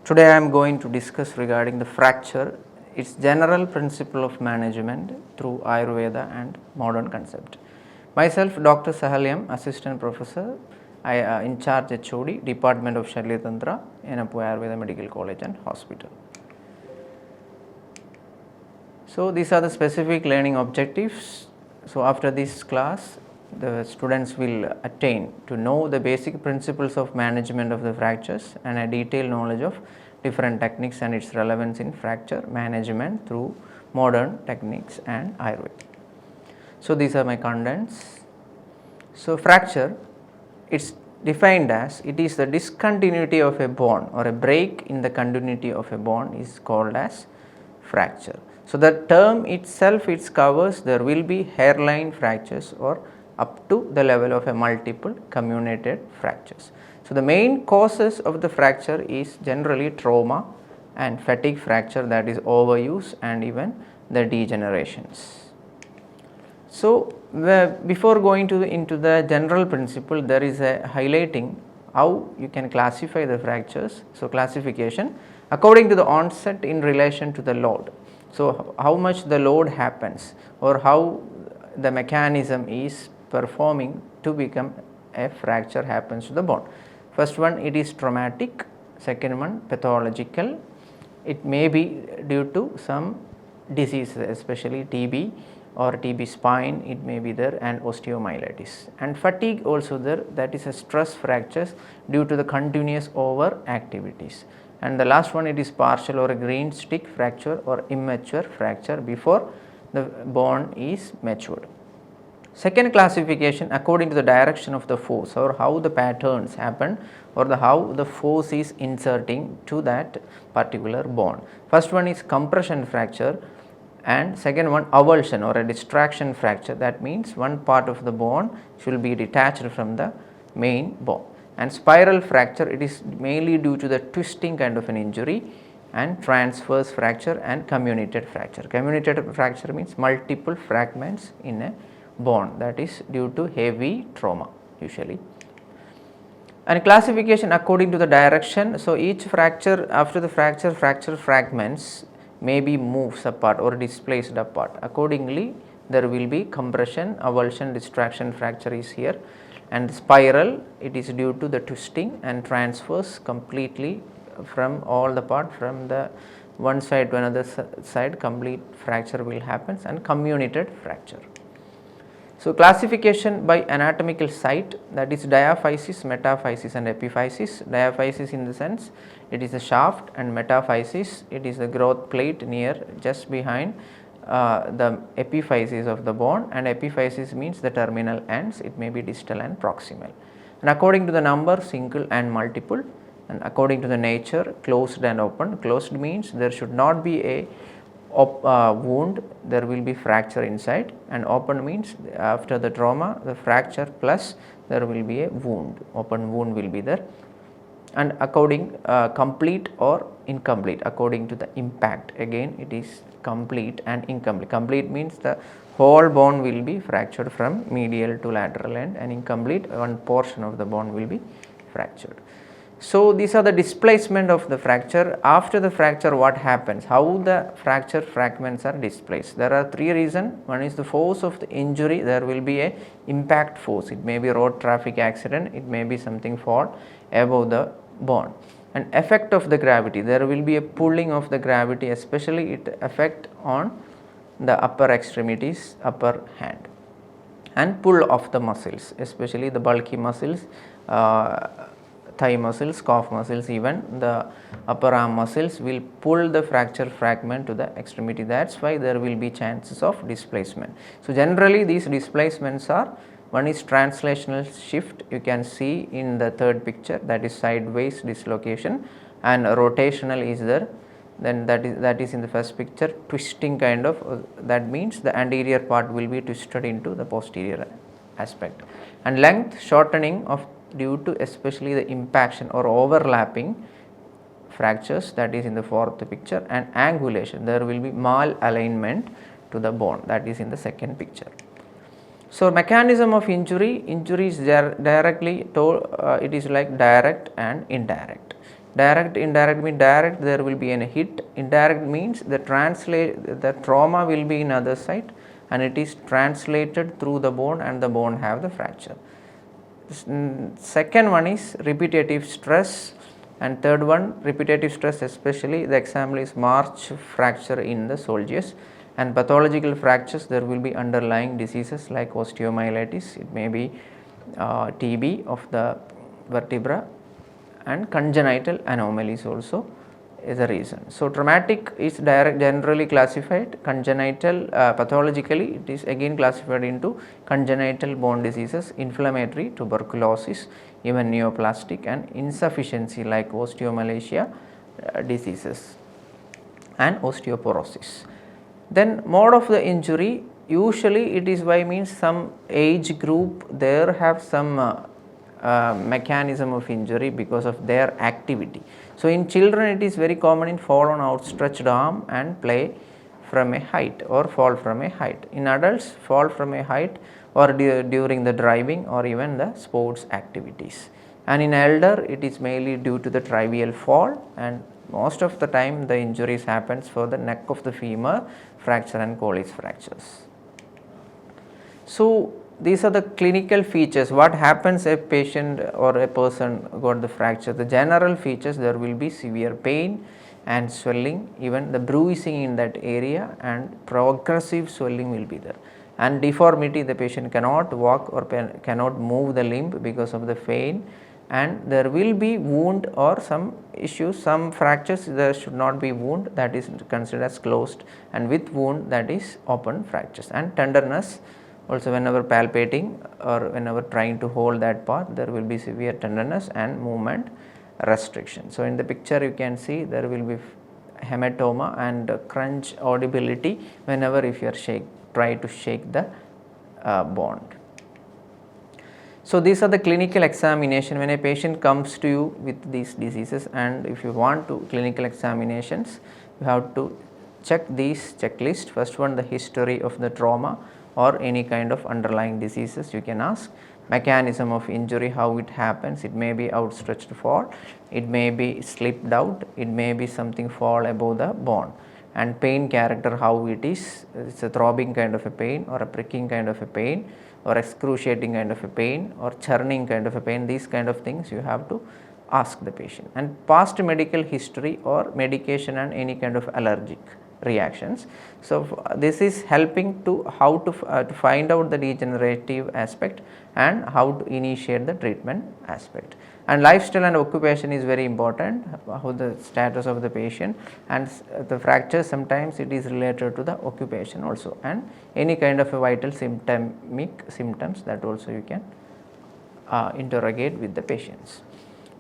Today I am going to discuss regarding the fracture, its general principle of management through Ayurveda and modern concept. Myself Dr. Sahl M, Assistant Professor, in charge HOD, Department of Shalya Tantra, Yenepoya Ayurveda Medical College and Hospital. So these are the specific learning objectives. So after this class, the students will attain to know the basic principles of management of the fractures and a detailed knowledge of different techniques and its relevance in fracture management through modern techniques and Ayurveda. So these are my contents. So fracture, it's defined as it is the discontinuity of a bone or a break in the continuity of a bone is called as fracture. So the term itself covers there will be hairline fractures or up to the level of a multiple comminuted fractures. So the main causes of the fracture is generally trauma and fatigue fracture, that is overuse, and even the degenerations. So before going into the general principle, there is a highlighting how you can classify the fractures. So classification according to the onset in relation to the load. So how much the load happens or how the mechanism is performing to become a fracture happens to the bone. First one, it is traumatic. Second one, pathological. It may be due to some disease, especially TB or TB spine, it may be there, and osteomyelitis. And fatigue also there, that is a stress fractures due to the continuous over activities. And the last one, it is partial or a green stick fracture or immature fracture before the bone is matured. Second classification according to the direction of the force or how the patterns happen or how the force is inserting to that particular bone. First one is compression fracture and second one avulsion or a distraction fracture, that means one part of the bone should be detached from the main bone. And spiral fracture, it is mainly due to the twisting kind of an injury, and transverse fracture and comminuted fracture. Comminuted fracture means multiple fragments in a bone, that is due to heavy trauma usually. And classification according to the direction. So each fracture, after the fracture fragments may be moves apart or displaced apart. Accordingly there will be compression, avulsion, distraction fracture is here, and spiral, it is due to the twisting, and transverse completely from all the part from the one side to another side complete fracture will happen, and comminuted fracture. So classification by anatomical site, that is diaphysis, metaphysis and epiphysis. Diaphysis in the sense it is the shaft, and metaphysis it is the growth plate near just behind the epiphysis of the bone, and epiphysis means the terminal ends, it may be distal and proximal. And according to the number, single and multiple, and according to the nature, closed and open. Closed means there should not be a wound, there will be fracture inside, and open means after the trauma the fracture plus there will be a wound, open wound will be there. And according complete or incomplete according to the impact, again it is complete and incomplete. Complete means the whole bone will be fractured from medial to lateral end, and incomplete one portion of the bone will be fractured. So these are the displacement of the fracture. After the fracture what happens, how the fracture fragments are displaced. There are three reasons. One is the force of the injury, there will be a impact force, it may be road traffic accident, it may be something fall above the bone. And effect of the gravity, there will be a pulling of the gravity, especially it affect on the upper extremities, upper hand, and pull of the muscles, especially the bulky muscles, thigh muscles, calf muscles, even the upper arm muscles will pull the fracture fragment to the extremity. That is why there will be chances of displacement. So generally these displacements are, one is translational shift, you can see in the third picture, that is sideways dislocation, and rotational is there, then that is in the first picture, twisting kind of, that means the anterior part will be twisted into the posterior aspect. And length shortening of due to especially the impaction or overlapping fractures, that is in the fourth picture. And angulation, there will be malalignment to the bone, that is in the second picture. So mechanism of injury is directly told, it is like direct and indirect. Direct, indirect means direct there will be a hit, indirect means the trauma will be in other side and it is translated through the bone and the bone have the fracture. Second one is repetitive stress, and third one repetitive stress, especially the example is march fracture in the soldiers. And pathological fractures, there will be underlying diseases like osteomyelitis, it may be TB of the vertebra, and congenital anomalies also is a reason. So, traumatic is generally classified, congenital pathologically it is again classified into congenital bone diseases, inflammatory, tuberculosis, even neoplastic, and insufficiency like osteomalacia diseases and osteoporosis. Then mode of the injury, usually it is by means some age group there have some mechanism of injury because of their activity. So, in children it is very common in fall on outstretched arm and play from a height or fall from a height. In adults, fall from a height or during the driving or even the sports activities. And in elder it is mainly due to the trivial fall, and most of the time the injuries happens for the neck of the femur fracture and Colles fractures. So, these are the clinical features. What happens if patient or a person got the fracture? The general features, there will be severe pain and swelling, even the bruising in that area, and progressive swelling will be there. And deformity, the patient cannot walk or cannot move the limb because of the pain, and there will be wound or some issues. Some fractures there should not be wound, that is considered as closed, and with wound that is open fractures. And tenderness also, whenever palpating or whenever trying to hold that part, there will be severe tenderness and movement restriction. So, in the picture you can see there will be hematoma and crunch audibility whenever if you are try to shake the bone. So, these are the clinical examination when a patient comes to you with these diseases, and if you want to clinical examinations, you have to check these checklist. First one, the history of the trauma or any kind of underlying diseases you can ask. Mechanism of injury, how it happens, it may be outstretched fall, it may be slipped out, it may be something fall above the bone. And pain character, how it is, it's a throbbing kind of a pain or a pricking kind of a pain or excruciating kind of a pain or churning kind of a pain, these kind of things you have to ask the patient. And past medical history or medication and any kind of allergic reactions. So, this is helping to how to find out the degenerative aspect and how to initiate the treatment aspect. And lifestyle and occupation is very important, how the status of the patient, and the fracture sometimes it is related to the occupation also, and any kind of a vital symptoms that also you can interrogate with the patients.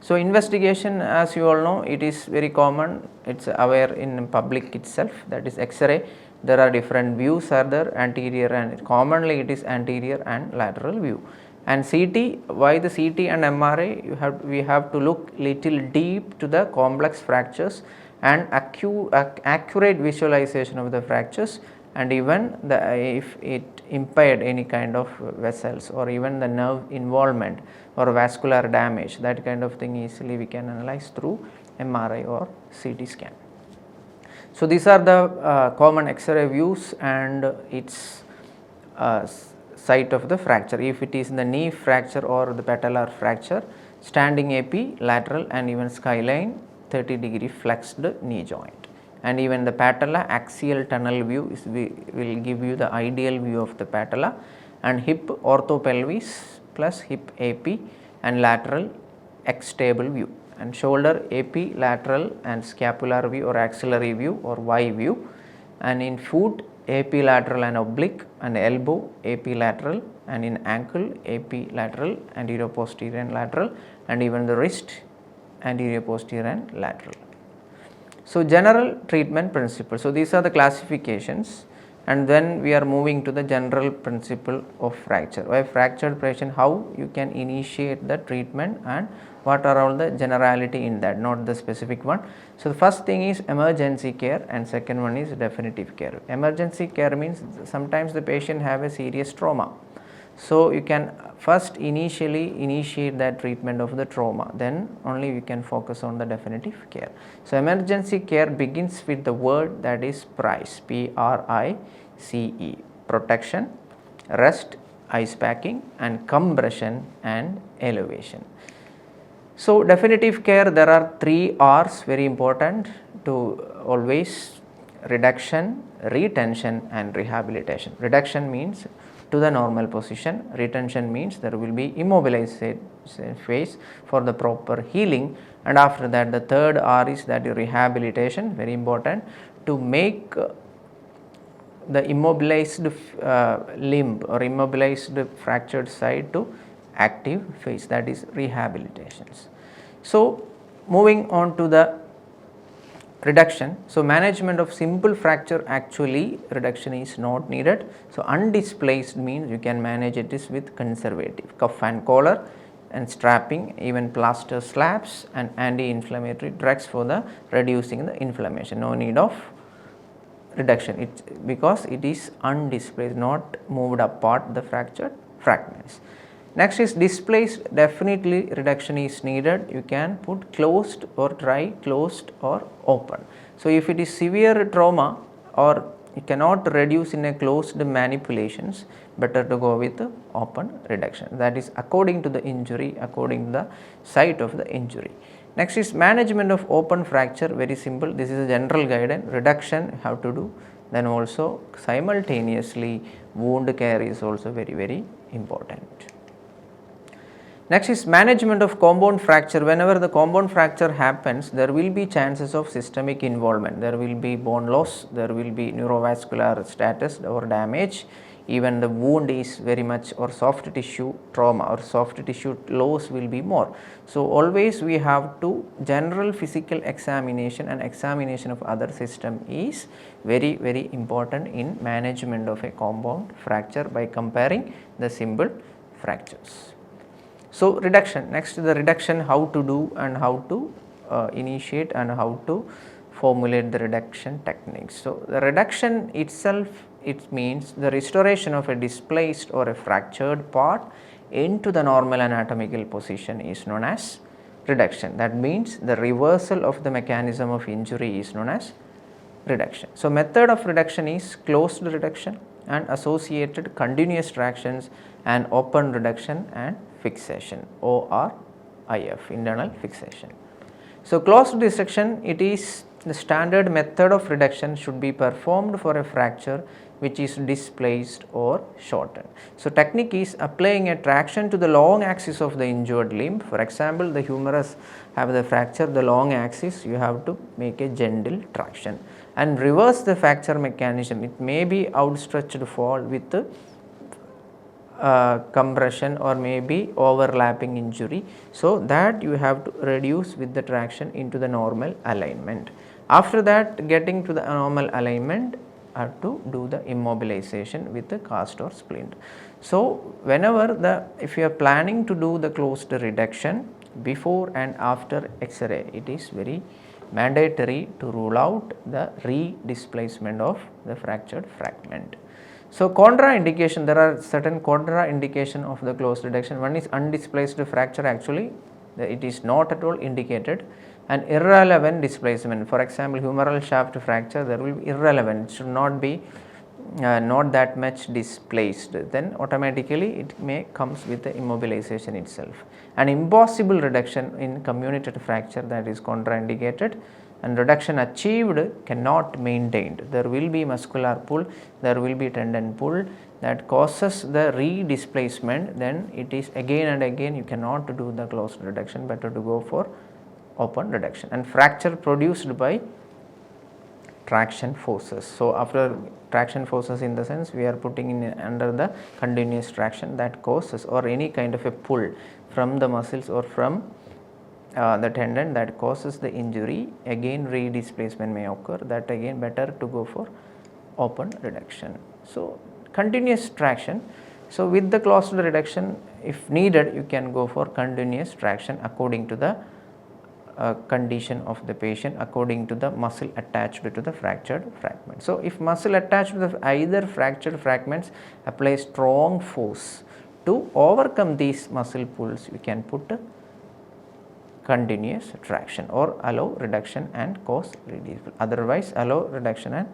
So, investigation, as you all know, it is very common, it is aware in public itself, that is X-ray. There are different views are there, anterior and commonly it is anterior and lateral view. And CT, why the CT and MRI, we have to look little deep to the complex fractures and accurate visualization of the fractures, and even if it impaired any kind of vessels or even the nerve involvement or vascular damage, that kind of thing easily we can analyze through MRI or CT scan. So, these are the common X-ray views and its site of the fracture. If it is in the knee fracture or the patellar fracture, standing AP, lateral and even skyline 30-degree flexed knee joint. And even the patella axial tunnel view will give you the ideal view of the patella, and hip orthopelvis plus hip AP and lateral X-stable view, and shoulder AP lateral and scapular view or axillary view or Y view, and in foot AP lateral and oblique, and elbow AP lateral, and in ankle AP lateral, anterior posterior and lateral, and even the wrist anterior posterior and lateral. So, general treatment principle. So, these are the classifications, and then we are moving to the general principle of fracture. Why fractured patient, how you can initiate the treatment and what are all the generality in that, not the specific one. So, the first thing is emergency care and second one is definitive care. Emergency care means sometimes the patient have a serious trauma. So you can first initially initiate that treatment of the trauma, then only we can focus on the definitive care. So emergency care begins with the word that is PRICE, PRICE, protection, rest, ice packing, and compression and elevation. So definitive care, there are 3 R's very important to always: reduction, retention and rehabilitation. Reduction means to the normal position, retention means there will be immobilization phase for the proper healing, and after that the third R is that rehabilitation, very important, to make the immobilized limb or immobilized fractured side to active phase, that is rehabilitations. So moving on to the reduction. So management of simple fracture, actually reduction is not needed. So undisplaced means you can manage it is with conservative cuff and collar and strapping, even plaster slabs and anti-inflammatory drugs for the reducing the inflammation. No need of reduction, because it is undisplaced, not moved apart the fractured fragments. Next is displaced, definitely reduction is needed. You can put closed or try closed or open. So if it is severe trauma or you cannot reduce in a closed manipulations, better to go with the open reduction. That is according to the injury, according to the site of the injury. Next is management of open fracture, very simple. This is a general guidance. Reduction how to do, then also simultaneously wound care is also very important. Next is management of compound fracture. Whenever the compound fracture happens, there will be chances of systemic involvement. There will be bone loss, there will be neurovascular status or damage, even the wound is very much, or soft tissue trauma or soft tissue loss will be more. So always we have to, general physical examination and examination of other system is very important in management of a compound fracture by comparing the simple fractures. So reduction, next the reduction, how to do and how to initiate and how to formulate the reduction techniques. So the reduction itself, it means the restoration of a displaced or a fractured part into the normal anatomical position is known as reduction. That means the reversal of the mechanism of injury is known as reduction. So method of reduction is closed reduction and associated continuous tractions and open reduction and fixation, ORIF, internal fixation. So closed dissection, it is the standard method of reduction, should be performed for a fracture which is displaced or shortened. So technique is applying a traction to the long axis of the injured limb. For example, the humerus have the fracture, the long axis, you have to make a gentle traction and reverse the fracture mechanism. It may be outstretched fall with compression or maybe overlapping injury. So that you have to reduce with the traction into the normal alignment. After that, getting to the normal alignment, have to do the immobilization with the cast or splint. So whenever if you are planning to do the closed reduction, before and after X-ray, it is very mandatory to rule out the re-displacement of the fractured fragment. So contraindication, there are certain contraindication of the closed reduction. One is undisplaced fracture, actually it is not at all indicated, and irrelevant displacement. For example, humeral shaft fracture, there will be irrelevant, it should not be not that much displaced, then automatically it may comes with the immobilization itself. An impossible reduction in comminuted fracture, that is contraindicated, and reduction achieved cannot maintained. There will be muscular pull, there will be tendon pull that causes the re-displacement, then it is again and again you cannot do the closed reduction, better to go for open reduction. And fracture produced by traction forces. So after traction forces, in the sense we are putting in under the continuous traction that causes, or any kind of a pull from the muscles or from the tendon that causes the injury, again re-displacement may occur, that again better to go for open reduction. So continuous traction. So with the closed reduction, if needed, you can go for continuous traction according to the condition of the patient, according to the muscle attached to the fractured fragment. So if muscle attached to the either fractured fragments, apply strong force to overcome these muscle pulls, you can put continuous traction or allow reduction and cause redisplacement. Otherwise, allow reduction and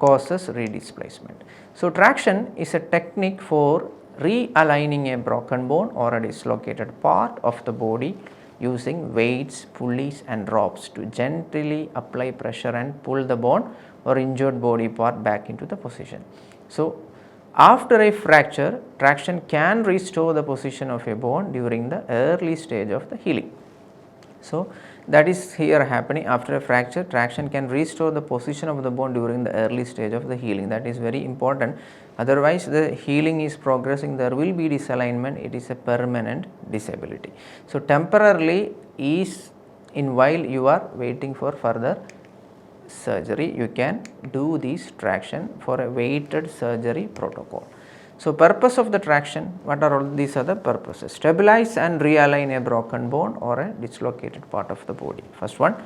causes redisplacement. So, traction is a technique for realigning a broken bone or a dislocated part of the body using weights, pulleys and ropes to gently apply pressure and pull the bone or injured body part back into the position. So, after a fracture, traction can restore the position of a bone during the early stage of the healing. So, that is here happening after a fracture. Traction can restore the position of the bone during the early stage of the healing. That is very important. Otherwise, the healing is progressing, there will be disalignment, it is a permanent disability. So, temporarily is in while you are waiting for further surgery, you can do this traction for a weighted surgery protocol. So, purpose of the traction, what are all these other purposes? Stabilize and realign a broken bone or a dislocated part of the body. First one,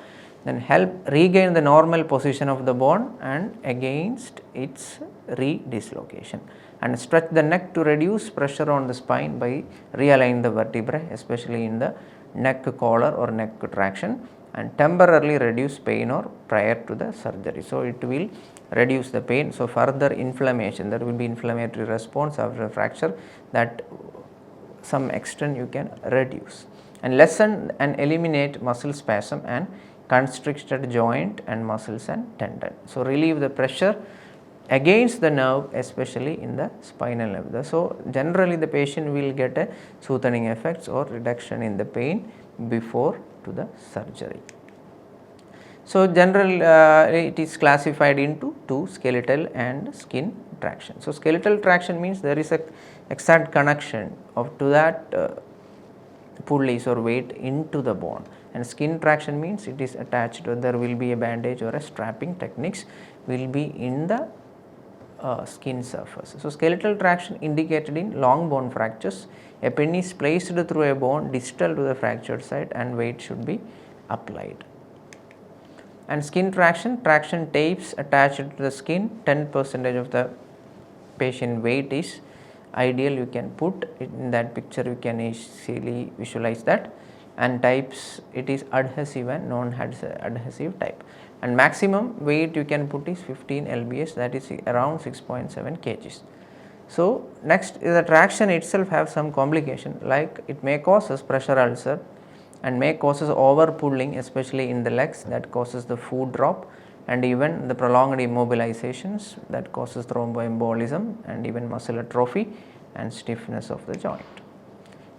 then help regain the normal position of the bone and against its redislocation, and stretch the neck to reduce pressure on the spine by realign the vertebrae, especially in the neck collar or neck traction, and temporarily reduce pain or prior to the surgery. So, it will reduce the pain. So, further inflammation, there will be inflammatory response after a fracture, that some extent you can reduce, and lessen and eliminate muscle spasm and constricted joint and muscles and tendon. So, relieve the pressure against the nerve, especially in the spinal nerve. So, generally the patient will get a soothing effects or reduction in the pain before to the surgery. So, it is classified into two, skeletal and skin traction. So, skeletal traction means there is a exact connection of to that pulleys or weight into the bone, and skin traction means it is attached, or there will be a bandage or a strapping techniques will be in the skin surface. So, skeletal traction indicated in long bone fractures. A pin is placed through a bone distal to the fractured site and weight should be applied. And skin traction, traction tapes attached to the skin, 10% of the patient weight is ideal, you can put it in that picture, you can easily visualize that, and types it is adhesive and non-adhesive type, and maximum weight you can put is 15 lbs, that is around 6.7 kgs. So, next the traction itself have some complication, like it may causes pressure ulcer and may causes over pulling, especially in the legs, that causes the foot drop, and even the prolonged immobilizations that causes thromboembolism and even muscle atrophy and stiffness of the joint.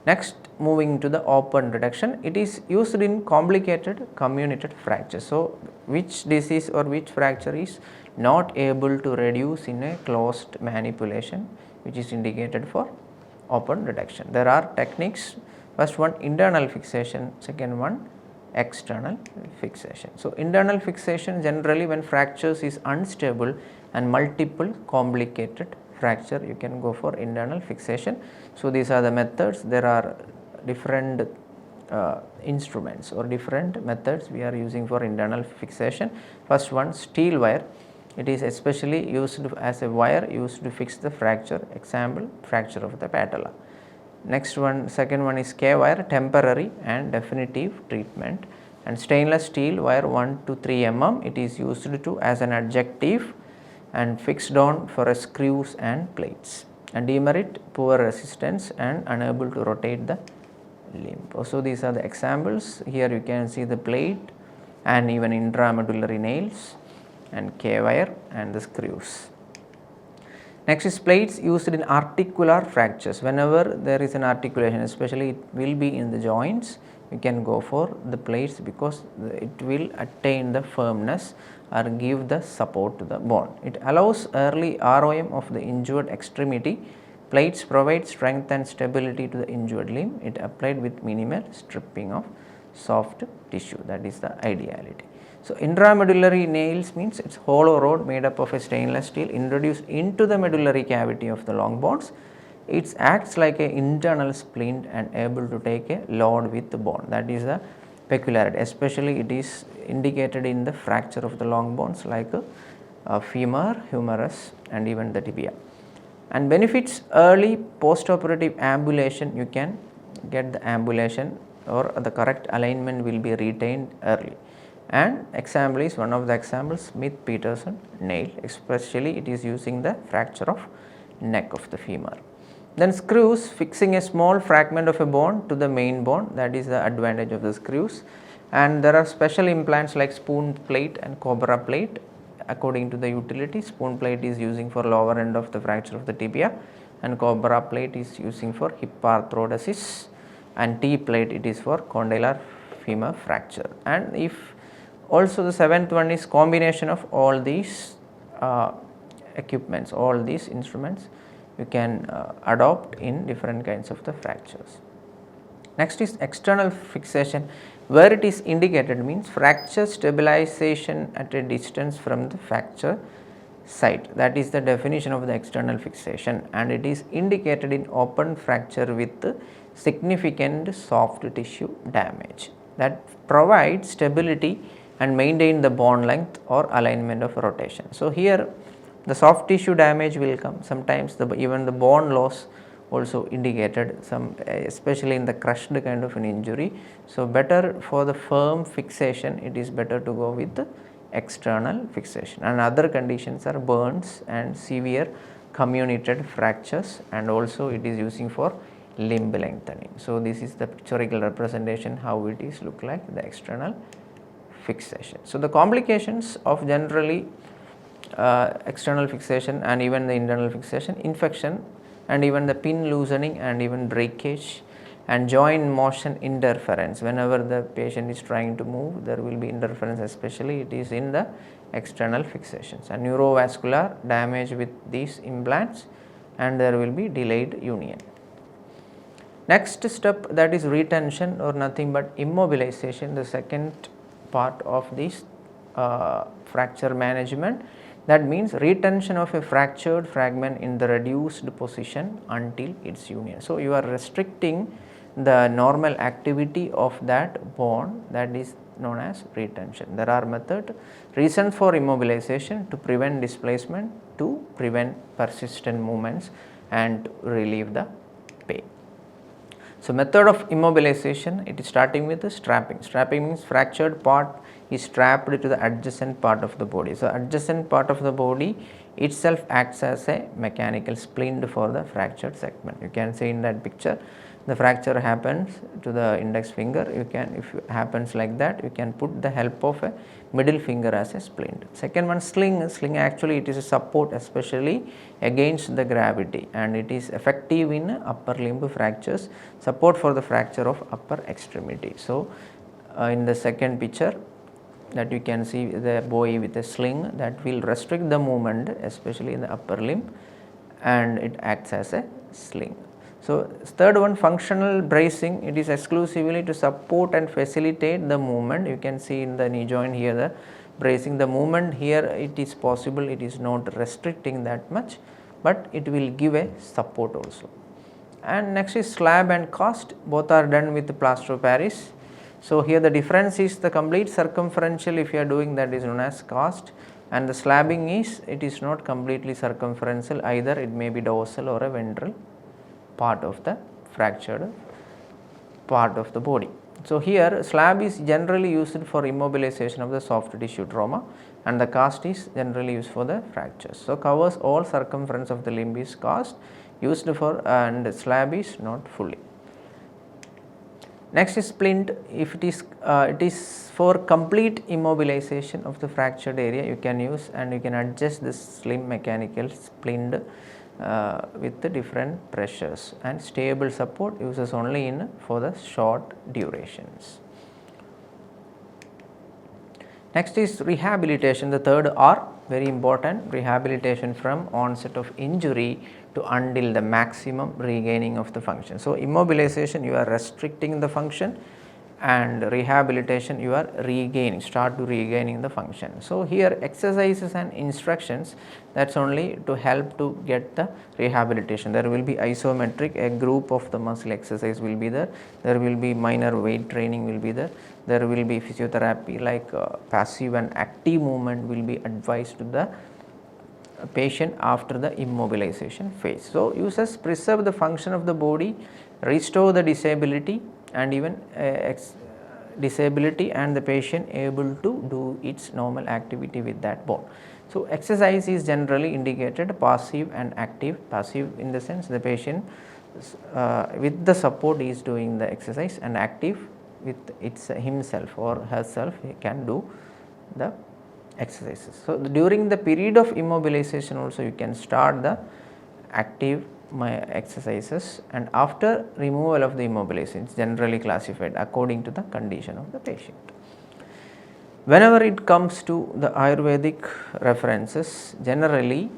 Next, moving to the open reduction, it is used in complicated comminuted fractures. So, which disease or which fracture is not able to reduce in a closed manipulation, which is indicated for open reduction. There are techniques, first one internal fixation, second one external fixation. So, internal fixation generally when fractures is unstable and multiple complicated fracture, you can go for internal fixation. So, these are the methods, there are different instruments or different methods we are using for internal fixation. First one, steel wire, it is especially used as a wire used to fix the fracture, example fracture of the patella. Next one, second one is K wire, temporary and definitive treatment, and stainless steel wire 1 to 3 mm, it is used to as an adjective and fixed on for screws and plates, and demerit, poor resistance and unable to rotate the limb. So, these are the examples. Here you can see the plate and even intramedullary nails and K wire and the screws. Next is plates used in articular fractures. Whenever there is an articulation, especially it will be in the joints, you can go for the plates because it will attain the firmness or give the support to the bone. It allows early ROM of the injured extremity. Plates provide strength and stability to the injured limb. It applied with minimal stripping of soft tissue, that is the ideality. So, intramedullary nails means it is hollow rod made up of a stainless steel introduced into the medullary cavity of the long bones. It acts like an internal splint and able to take a load with the bone, that is the peculiarity, especially it is indicated in the fracture of the long bones like femur, humerus and even the tibia. And benefits: early post-operative ambulation, you can get the ambulation or the correct alignment will be retained early. And example is one of the examples, Smith-Peterson nail, especially it is using the fracture of neck of the femur. Then screws, fixing a small fragment of a bone to the main bone, that is the advantage of the screws. And there are special implants like spoon plate and cobra plate according to the utility. Spoon plate is using for lower end of the fracture of the tibia, and cobra plate is using for hip arthrodesis, and T plate it is for condylar femur fracture. And if also the seventh one is combination of all these equipments, all these instruments you can adopt in different kinds of the fractures. Next is external fixation, where it is indicated means fracture stabilization at a distance from the fracture site. That is the definition of the external fixation, and it is indicated in open fracture with significant soft tissue damage that provides stability and maintain the bone length or alignment of rotation. So here the soft tissue damage will come, sometimes even the bone loss also indicated, some especially in the crushed kind of an injury. So better for the firm fixation, it is better to go with the external fixation. And other conditions are burns and severe comminuted fractures, and also it is using for limb lengthening. So this is the pictorial representation how it is look like, the external fixation. So the complications of generally external fixation and even the internal fixation: infection and even the pin loosening and even breakage and joint motion interference. Whenever the patient is trying to move, there will be interference, especially it is in the external fixations, and neurovascular damage with these implants, and there will be delayed union. Next step, that is retention or nothing but immobilization, the second part of this fracture management. That means retention of a fractured fragment in the reduced position until its union. So you are restricting the normal activity of that bone, that is known as retention. There are methods. Reason for immobilization: to prevent displacement, to prevent persistent movements, and to relieve the pain. So method of immobilization, it is starting with the strapping. Strapping means fractured part is strapped to the adjacent part of the body. So adjacent part of the body itself acts as a mechanical splint for the fractured segment. You can see in that picture, the fracture happens to the index finger. You can, if it happens like that, you can put the help of a middle finger as a splint. Second one, sling. Sling actually it is a support, especially against the gravity, and it is effective in upper limb fractures, support for the fracture of upper extremity. So in the second picture, that you can see the boy with a sling that will restrict the movement, especially in the upper limb, and it acts as a sling. So third one, functional bracing. It is exclusively to support and facilitate the movement. You can see in the knee joint here the bracing, the movement here it is possible, it is not restricting that much, but it will give a support also. And next is slab and cast. Both are done with plaster of Paris. So here the difference is the complete circumferential, if you are doing, that is known as cast, and the slabbing is, it is not completely circumferential, either it may be dorsal or a ventral part of the fractured part of the body. So here slab is generally used for immobilization of the soft tissue trauma, and the cast is generally used for the fractures. So covers all circumference of the limb is cast used for, and slab is not fully. Next is splint. If it is for complete immobilization of the fractured area, you can use, and you can adjust this slim mechanical splint with the different pressures, and stable support uses only in for the short durations. Next is rehabilitation, the third R, very important. Rehabilitation from onset of injury to until the maximum regaining of the function. So immobilization, you are restricting the function, and rehabilitation, you are start to regaining the function. So here exercises and instructions, that's only to help to get the rehabilitation. There will be isometric, a group of the muscle exercise will be there. There will be minor weight training will be there. There will be physiotherapy, like passive and active movement will be advised to the patient after the immobilization phase. So, uses preserve the function of the body, restore the disability and even disability and the patient able to do its normal activity with that bone. So, exercise is generally indicated passive and active. Passive in the sense the patient with the support is doing the exercise, and active with himself or herself he can do the exercises. So, during the period of immobilization also you can start the active exercises, and after removal of the immobilization it's generally classified according to the condition of the patient. Whenever it comes to the Ayurvedic references, generally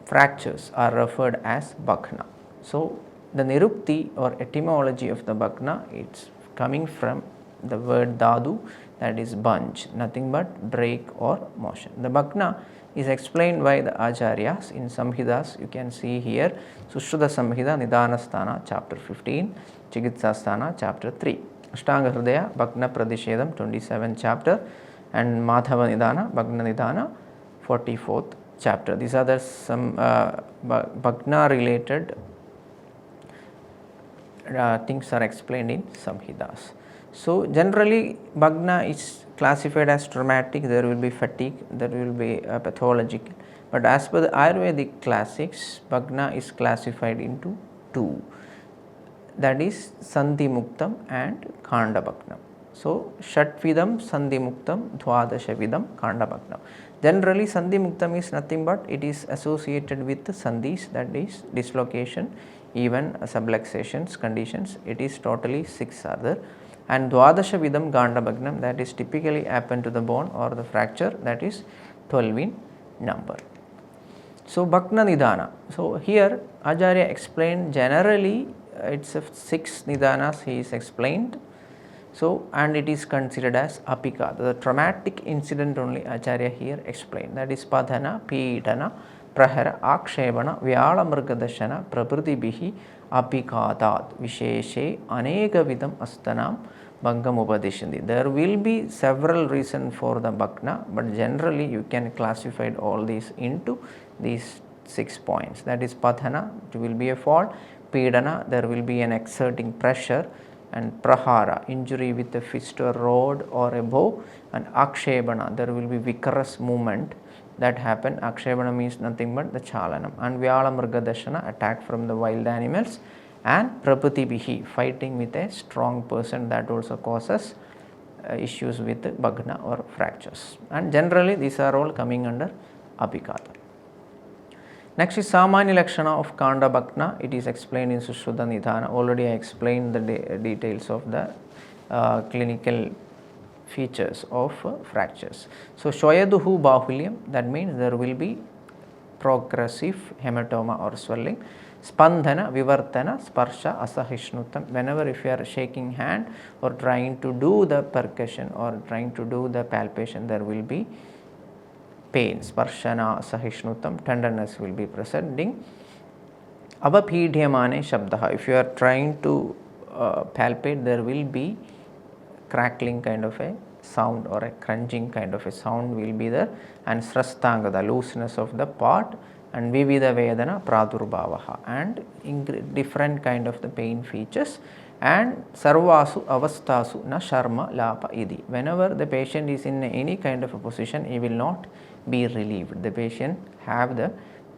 fractures are referred as Bhagna. So, the Nirukti or etymology of the Bhagna, it's coming from the word Dhadu, that is bunch, nothing but break or motion. The Bhagna is explained by the Acharyas in Samhidas. You can see here Sushruta Samhita Nidhanasthana chapter 15, Chikitsasthana chapter 3, Ashtanga Hridaya Bhagna Pradishedam 27th chapter, and Madhava Nidhana Bhagna Nidhana 44th chapter. These are the some Bhagna related things are explained in Samhidas. So, generally Bhagna is classified as traumatic, there will be fatigue, there will be pathological, but as per the Ayurvedic classics, Bhagna is classified into two, that is Sandhi Muktam and Khanda Bhagnam. So, Shatvidam Sandhi Muktam, Dwadashavidam Khanda Bhagnam. Generally Sandhi Muktam is nothing but it is associated with the Sandhis, that is dislocation, even subluxations conditions, it is totally 6 are there. And Dwadasha Vidam Ganda Bhagnam, that is typically happen to the bone or the fracture, that is 12 in number. So, Bhagna Nidhana. So, here Acharya explained generally it's 6 Nidhanas he is explained. So, and it is considered as Apika, the traumatic incident only Acharya here explained, that is Padhana, Pidana, Prahara, Akshevana, Vyala Mrgadashana, Prabhutibihi, Apikadat, Visheshe, Aneka Vidam Astanam, Bhangam Upadishandi. There will be several reasons for the Bhagna, but generally you can classify all these into these 6 points. That is Padhana, it will be a fall, Pidana, there will be an exerting pressure, and Prahara, injury with a fist or rod or a bow, and Akshebana, there will be vigorous movement that happen. Akshebana means nothing but the chalanam, and Vyala Mrgadashana, attack from the wild animals, and Prabhutibihi, fighting with a strong person, that also causes issues with Bhagna or fractures, and generally these are all coming under Abhikata. Next is Samanya Lakshana of Kanda Bhagna. It is explained in Sushruta Nidhana. Already I explained the details of the clinical features of fractures. So, Shoyaduhu Bahulyam, that means there will be progressive hematoma or swelling. Spandhana, Vivartana, Sparsha, Asahishnutam. Whenever if you are shaking hand or trying to do the percussion or trying to do the palpation, there will be pain. Sparshana, Asahishnutam, tenderness will be presenting. Avapidhyamane Shabdaha. If you are trying to palpate, there will be crackling kind of a sound or a crunching kind of a sound will be there, and Srastanga, the looseness of the part, and Vivida Vedana Pradurbhavaha, and different kind of the pain features, and Sarvasu Avastasu Na Sharma Lapa Idi. Whenever the patient is in any kind of a position, he will not be relieved. The patient have the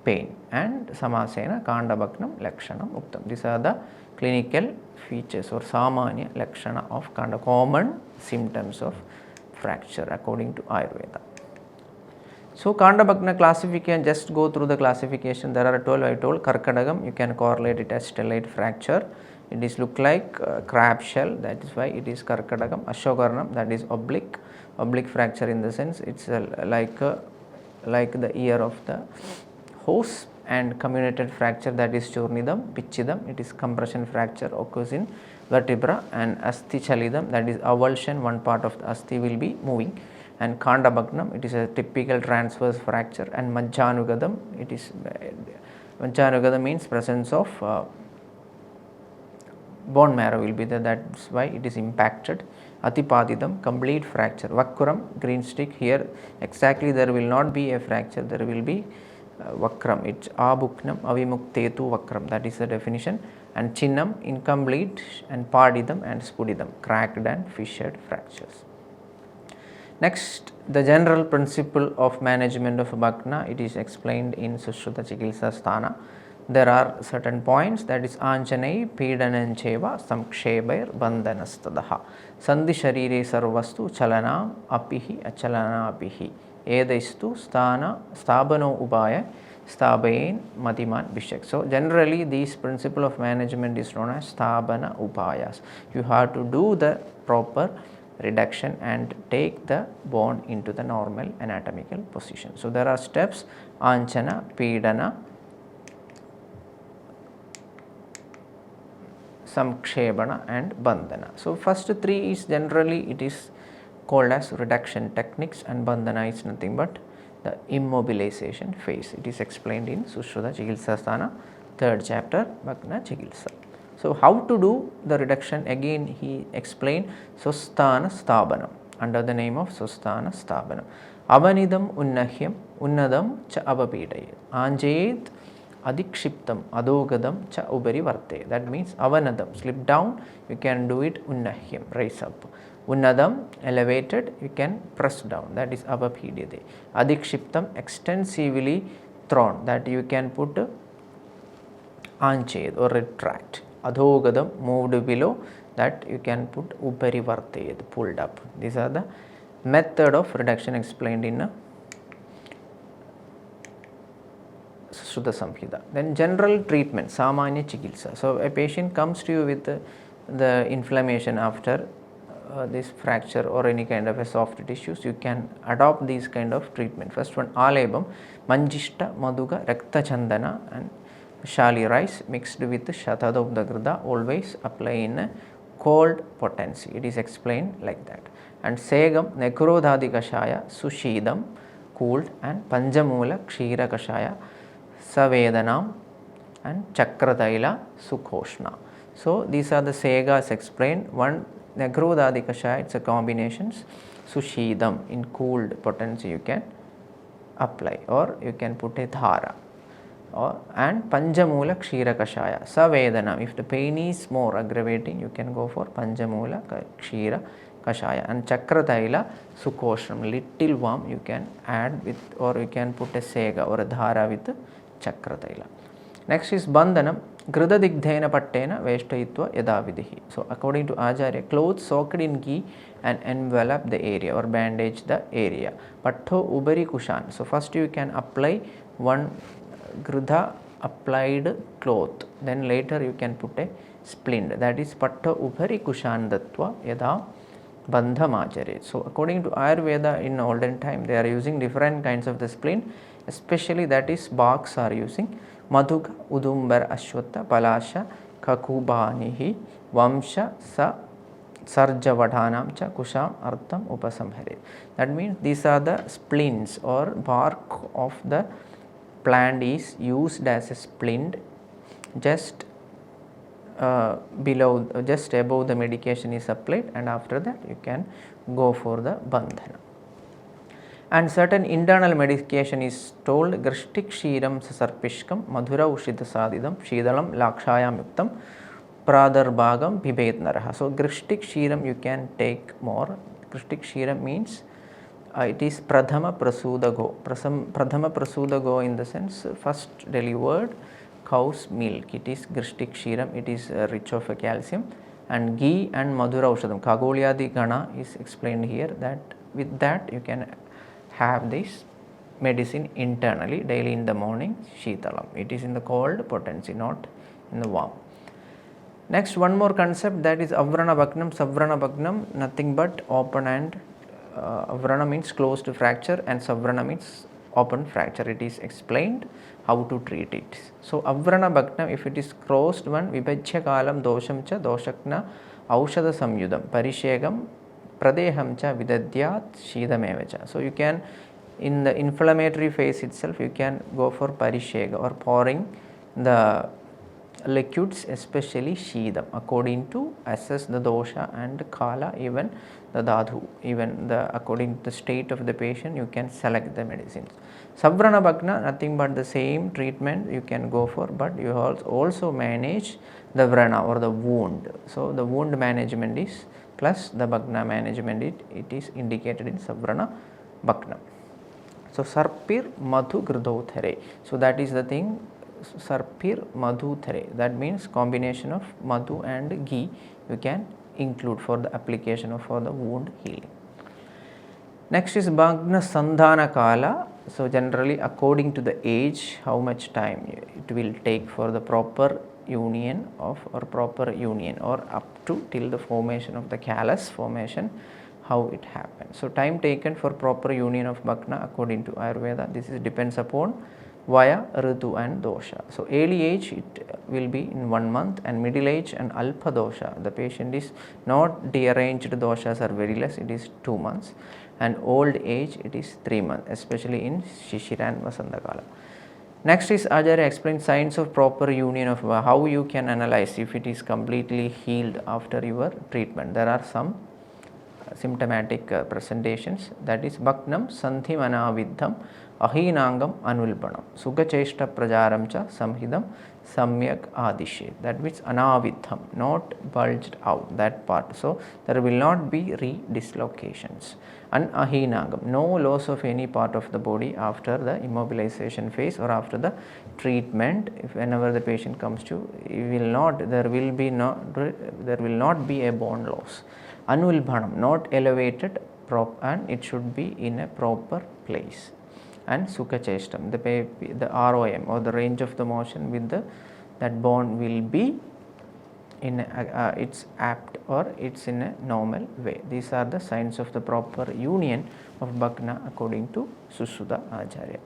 pain, and Samasena Kanda Bhagnam Lakshanam Uktam. These are the clinical features or Samanya Lakshana of Kanda, common symptoms of fracture according to Ayurveda. So, Kanda Bhagna classification, just go through the classification. There are 12 I told. Karkadagam, you can correlate it as stellate fracture. It is look like crab shell, that is why it is Karkadagam. Ashokarnam, that is oblique fracture in the sense it's like the ear of the horse, and comminuted fracture, that is Churnidam, Pichidam, it is compression fracture occurs in vertebra, and Asti Chalidam, that is avulsion, one part of the Asti will be moving, and Kanda Bhagnam, it is a typical transverse fracture, and Majjanugadam, it is Majjanugadam means presence of bone marrow will be there, that's why it is impacted. Atipadidam, complete fracture. Vakkuram, green stick, here exactly there will not be a fracture, there will be vakram, it's abuknam avimuktetu vakram, that is the definition. And chinnam, incomplete, and padidam and spudidam, cracked and fissured fractures. Next, the general principle of management of Bhagna, it is explained in Sushruta Chikilsa Sthana. There are certain points, that is Anjanai, Pedanancheva, Samkshebair, Bandhanastadaha. Sandhi Sharire Sarvastu, Chalanam, Apihi, Achalana Apihi. Edaistu, Sthana, Sthabano Ubaya, Sthabain, Matiman, Bishak. So, generally, this principle of management is known as Sthabana Upayas. You have to do the proper reduction and take the bone into the normal anatomical position. So, there are steps: Anchana, Pedana, Samkshebana and Bandhana. So, first three is generally it is called as reduction techniques, and Bandhana is nothing but the immobilization phase. It is explained in Sushruta Chikilsa Sthana, 3rd chapter, Bhagna Chikilsa. So, how to do the reduction? Again he explained Swasthana Sthabanam under the name of Swasthana Sthabanam. Avanidam Unnahyam Unnadam cha Avapidayet Anjayet Adikshiptam Adogadam cha Ubari Varte. That means Avanadam, slip down, you can do it Unnahyam, raise up. Unnadam, elevated, you can press down, that is Avapidayate. Adikshiptam, extensively thrown, that you can put Anchayet or retract. Adhogadam, moved below, that you can put Upari Varte, pulled up. These are the method of reduction explained in Sudha Samhita. Then general treatment, Samanya Chikilsa. So, a patient comes to you with the inflammation after this fracture or any kind of a soft tissues. You can adopt these kind of treatment. First one, Alebam, Manjishta, Maduga, Rakta Chandana and Shali rice mixed with Shatadobdagrada, always apply in a cold potency. It is explained like that. And Segam, Nekrodhadi Kashaya, Sushidam, cooled, and Panjamula, Kshira Kashaya, Savedanam and Chakrataila Sukhoshna. So, these are the Segas explained. One Nekrodhadi Kashaya, it's a combinations. Sushidam, in cooled potency you can apply, or you can put a dhara. And Panjamula Kshira Kashaya, Savedanam. If the pain is more aggravating, you can go for Panjamula Kshira Kashaya. And Chakrataila Sukhoshram, little warm you can add with, or you can put a Sega or a dhara with Chakrataila. Next is Bandhanam, Grida Digdhena Pattena Veshtayitva Yadavidihi. So, according to Acharya, clothes soaked in ghee and envelop the area or bandage the area. Patto Ubari Kushan. So, first you can apply one Grida applied cloth, then later you can put a splint, that is Patto Ubari Kushan Dattva Yada Bandhamacharya. So, according to Ayurveda, in olden time they are using different kinds of the splint, especially that is barks are using Madhuga, Udumbar, Ashwata, Palasha, Kakubanihi, Vamsha, Sa, Sarjavadhanam cha Kusham Artham Upasamhare. That means these are the splints or bark of the plant is used as a splint just below, just above the medication is applied, and after that you can go for the bandhana. And certain internal medication is told Grishtik Shiram Sasarpishkam Madhura Ushita Sadidam Shidalam Lakshayam Yuktam Pradarbhagam Pibet Naraha. So, Grishtik Shiram you can take more. Grishtik Shiram means it is Pradhama Prasudago. Pradhama Prasudago in the sense first delivered cow's milk. It is Grishtik Shiram, it is rich of a calcium. And ghee and Madhura Ushadam, Kagolyadi Gana is explained here, that with that you can have this medicine internally daily in the morning, Shitalam. It is in the cold potency, not in the warm. Next, one more concept, that is Avrana Bhagnam, Savrana Bhagnam, nothing but open and Avrana means closed fracture and Savrana means open fracture. It is explained how to treat it. So, Avrana Bhagnam, if it is closed one, Vibhajya Kalam Dosham cha Doshakna Aushada Samyudam Parishegam Pradeham cha Vidadyat Shidamevacha. So, you can, in the inflammatory phase itself, you can go for Parishega or pouring the liquids, especially Shidam, according to assess the dosha and Kala, even the Dhatu, even according to the state of the patient, you can select the medicines. Savrana Bhagna, nothing but the same treatment you can go for, but you also manage the Vrana or the wound. So, the wound management is plus the Bhagna management, it is indicated in Savrana Bhagna. So, Sarpir Madhu Gridhothare. So, that is the thing, Sarpir Madhu Thare. That means combination of Madhu and ghee you can include for the application of for the wound healing. Next is Bhagna Sandhana Kala. So, generally according to the age, how much time it will take for the proper union or up to till the formation of the callus formation, how it happens. So, time taken for proper union of Bhagna according to Ayurveda, this is depends upon via Ritu and Dosha. So, early age it will be in 1 month, and middle age and Alpa Dosha, the patient is not deranged doshas are very less, it is 2 months, and old age it is 3 months, especially in Shishira and Vasanta. Next is Acharya explains signs of proper union of how you can analyze if it is completely healed after your treatment. There are some symptomatic presentations, that is Bhaknam Sandhim Anavidham Ahinangam Anulpanam Sugacheshta Prajaramcha Samhidam Samyak Adishe. That means Anavidham, not bulged out, that part. So, there will not be redislocations. And Ahinangam, no loss of any part of the body after the immobilization phase or after the treatment. If whenever the patient comes to, there will not be a bone loss. Anulbhanam, not elevated, and it should be in a proper place. And Sukhacheshtam, the ROM or the range of the motion with that bone will be in it's apt or it's in a normal way. These are the signs of the proper union of Bhagna according to Susuda Acharya.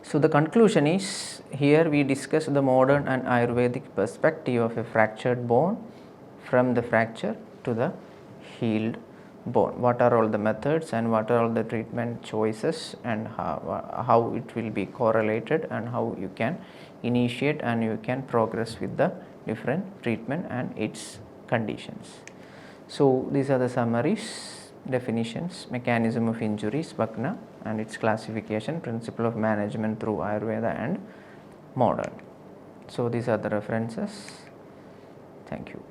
So, the conclusion is, here we discuss the modern and Ayurvedic perspective of a fractured bone, from the fracture to the healed bone. What are all the methods and what are all the treatment choices, and how it will be correlated, and how you can initiate and you can progress with the different treatment and its conditions. So, these are the summaries, definitions, mechanism of injuries, Bhagna, and its classification, principle of management through Ayurveda and modern. So, these are the references. Thank you.